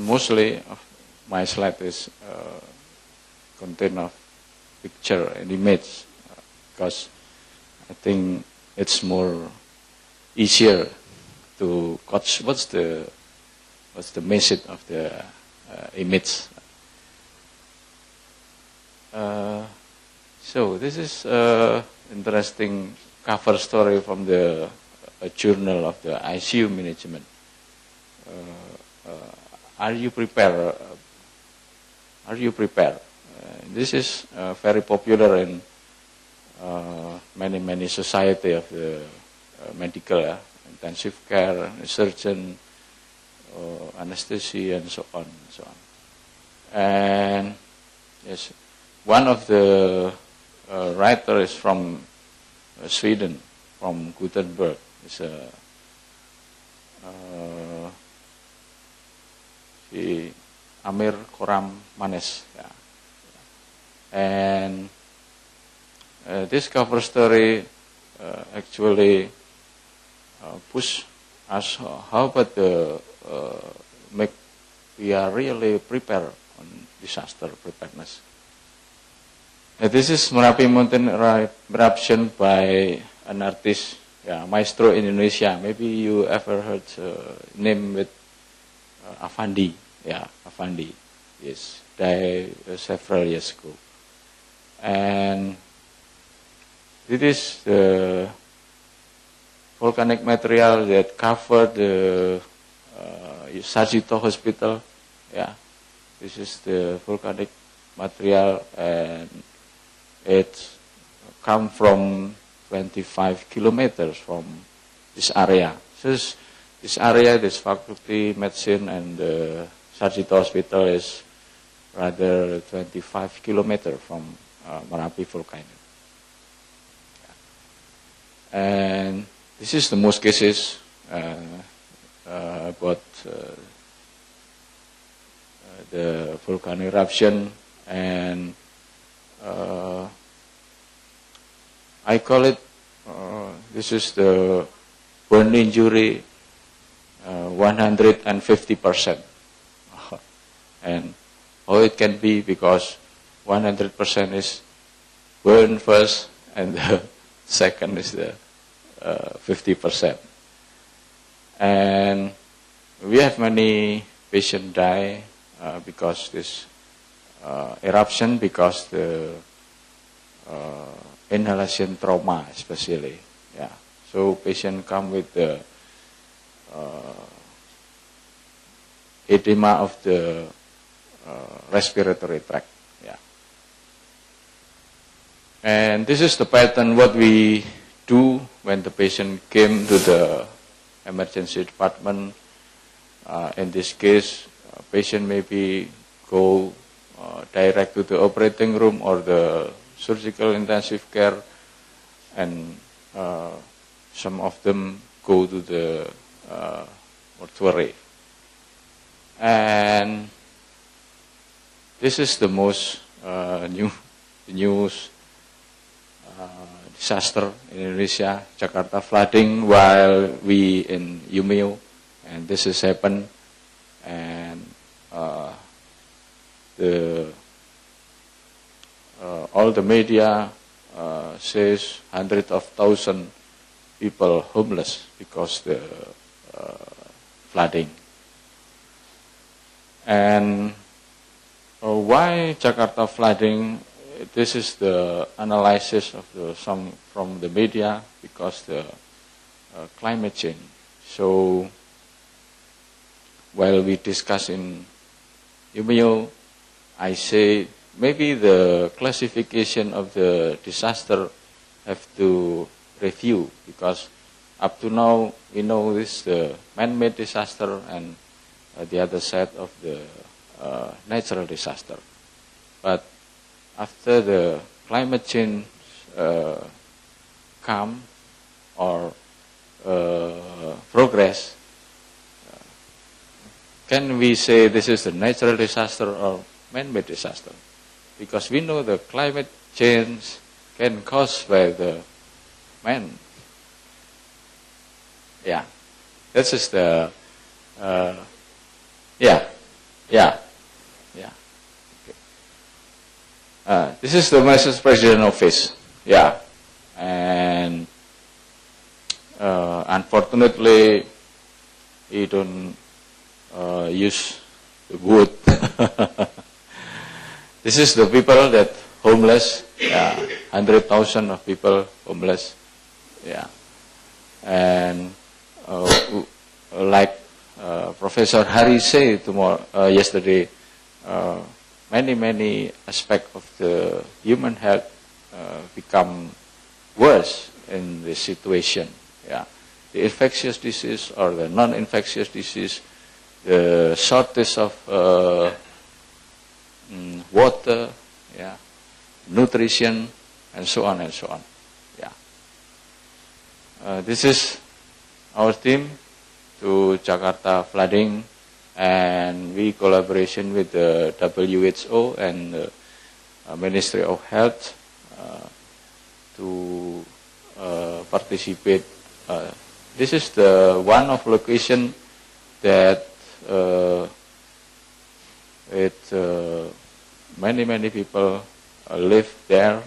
mostly of my slide is contain of picture and image, because I think it's more easier to catch what's the message of the image. So this is interesting cover story from the journal of the ICU management. Are you prepared? Are you prepared? This is very popular in many society of the medical, intensive care, surgeon, anesthesia, and so on and so on. And yes, one of the writer is from Sweden, from Gothenburg. It's Amir Koram Manes. Yeah. And this cover story actually push us how about the make we are really prepared on disaster preparedness. This is Merapi Mountain eruption by an artist, maestro in Indonesia. Maybe you ever heard name with Afandi. Yeah, Afandi. Yes, died several years ago. And it is the volcanic material that covered the Sarjito Hospital. Yeah, this is the volcanic material, and it come from 25 kilometers from this area. So this area, this faculty medicine and the Sarjito Hospital is rather 25 kilometers from Merapi volcano. And this is the most cases about the volcanic eruption, and I call it, this is the burn injury 150%. And how it can be, because 100% is burn first, and the second is the 50%. And we have many patients die because this eruption, because the inhalation trauma especially. Yeah. So patient come with the edema of the respiratory tract. Yeah. And this is the pattern what we do when the patient came to the emergency department. In this case, patient maybe go direct to the operating room or the surgical intensive care, and some of them go to the mortuary. And this is the most news disaster in Indonesia, Jakarta flooding while we in Umeo, and this has happened, and all the media says hundreds of thousands people homeless because the flooding. And why Jakarta flooding? This is the analysis of some from the media, because the climate change. So while we discuss in Umeo, I say maybe the classification of the disaster have to review, because up to now we know this the man-made disaster and the other side of the natural disaster. But after the climate change come or progress, can we say this is a natural disaster or man-made disaster? Because we know the climate change can caused by the man. Yeah, this is the Yeah, yeah. Okay. This is the Mrs. President office. Yeah, and unfortunately, he don't use the wood. This is the people that homeless. Yeah, 100,000 of people homeless. Yeah, and like Professor Hari said yesterday, many aspects of the human health become worse in this situation. Yeah, the infectious disease or the non-infectious disease, the shortage of water, yeah, nutrition, and so on and so on. Yeah, this is our team to Jakarta flooding, and we collaboration with the WHO and the Ministry of Health to participate. This is the one of location that many people live there,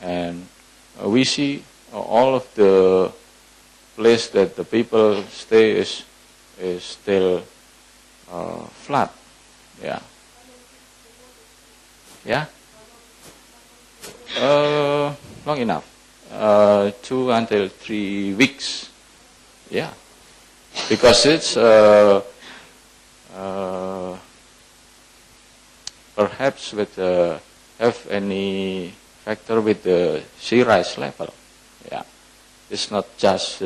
and we see all of the place that the people stay is still flat. Yeah. Yeah. Long enough. 2 until 3 weeks. Yeah. Because it's perhaps with have any factor with the sea rise level. Yeah. It's not just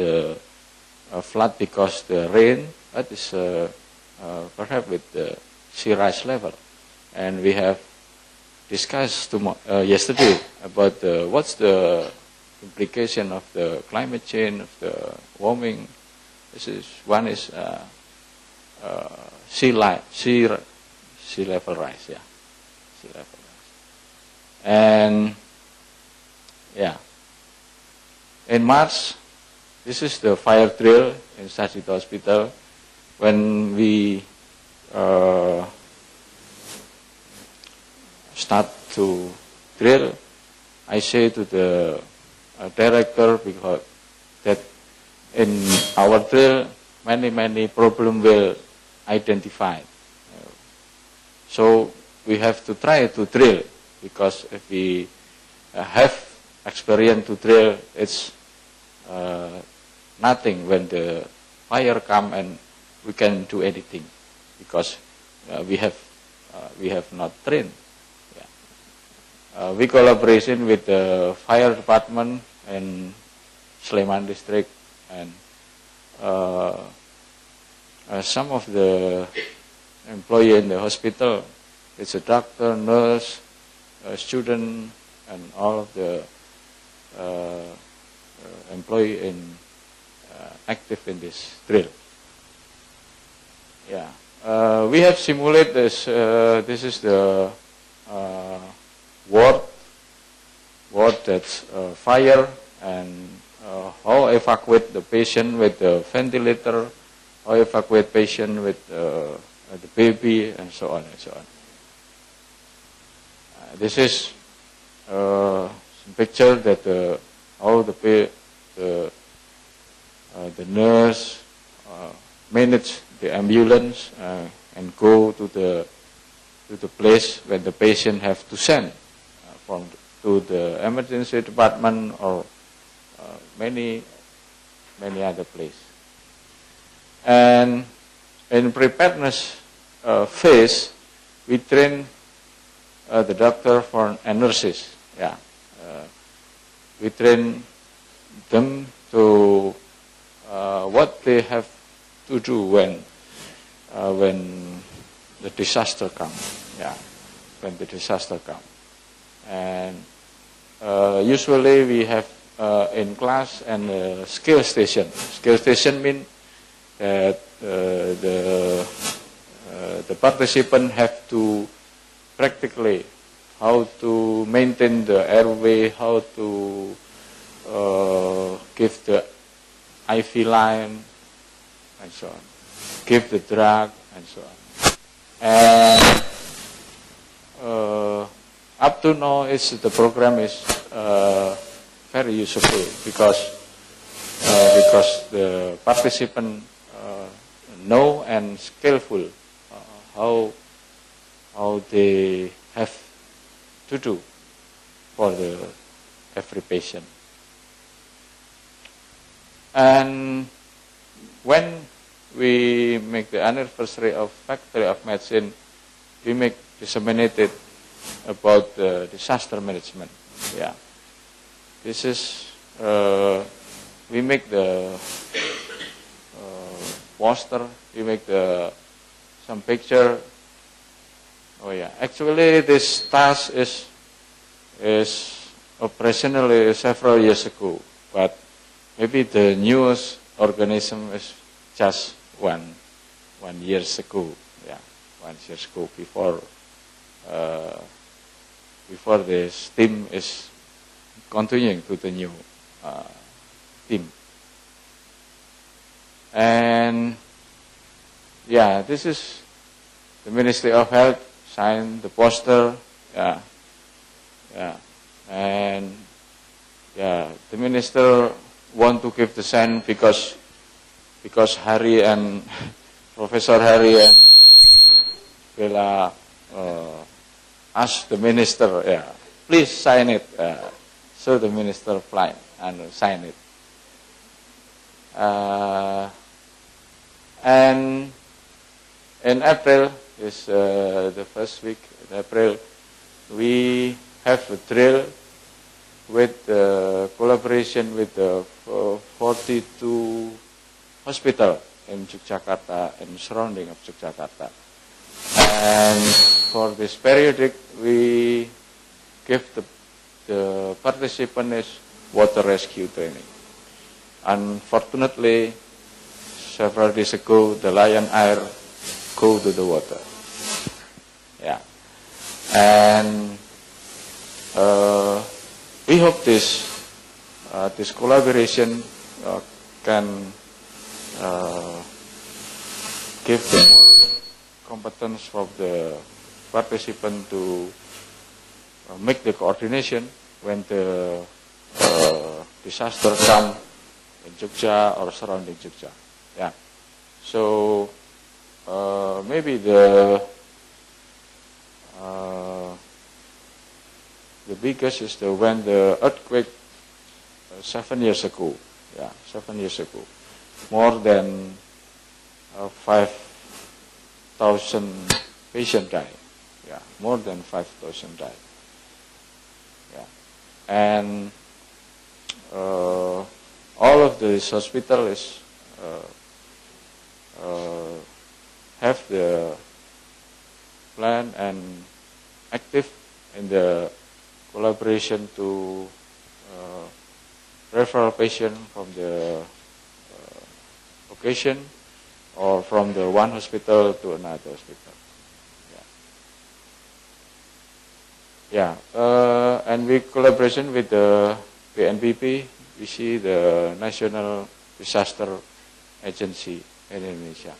flood because the rain, but it's perhaps with the sea rise level. And we have discussed yesterday about what's the implication of the climate change, of the warming. One is sea level rise, yeah, sea level rise. And yeah, in March, this is the fire drill in Sarjito Hospital. When we start to drill, I say to the director, because that in our drill many problem will identify. So we have to try to drill, because if we have experience to drill, it's nothing when the fire come and we can do anything, because we have not trained. We collaboration with the fire department in Sleman district, and some of the employee in the hospital, it's a doctor, nurse, student, and all of the employee in active in this drill. Yeah, we have simulated this. This is the ward that's fire, and how evacuate the patient with the ventilator, how evacuate patient with the baby, and so on and so on. This is picture that how the nurse manage the ambulance and go to the place when the patient have to send to the emergency department or many other place. And in preparedness phase, we train the doctor and nurses. Yeah, we train them to what they have to do when the disaster comes. Yeah, when the disaster comes. And usually we have in class and skill station. Skill station means that the participant have to practically how to maintain the airway, how to give the IV line, and so on, give the drug, and so on. And up to now, the program is very useful because the participant know and skillful how they have to do for every patient. And when we make the anniversary of Faculty of Medicine, we make disseminated about the disaster management. Yeah, this is we make the poster, we make some picture. Oh yeah, actually this task is operationally several years ago, but maybe the newest organism is just one years ago. Yeah, 1 year ago before this team is continuing to the new team. And yeah, this is the Ministry of Health signed the poster. Yeah, and yeah, the minister want to give the sign because Hari and Professor Hari and Bella asked the minister, yeah, please sign it. So the minister applied and signed it. And in April, is the first week in April, we have a drill with collaboration with the 42 hospital in Yogyakarta and surrounding of Yogyakarta. And for this periodic, we give the participant is water rescue training. Unfortunately, several days ago, the Lion Air go to the water. Yeah, and we hope this collaboration can give the more competence for the participant to make the coordination when the disaster come in Jogja or surrounding Jogja. Yeah, so maybe the biggest is when the earthquake 7 years ago. Yeah, 7 years ago, more than 5,000 patients died. Yeah, more than 5,000 died. Yeah, and all of this hospital is have the plan and active in the collaboration to refer patient from the location or from the one hospital to another hospital. Yeah, and we collaboration with the BNPB. We see the National Disaster Agency in Indonesia.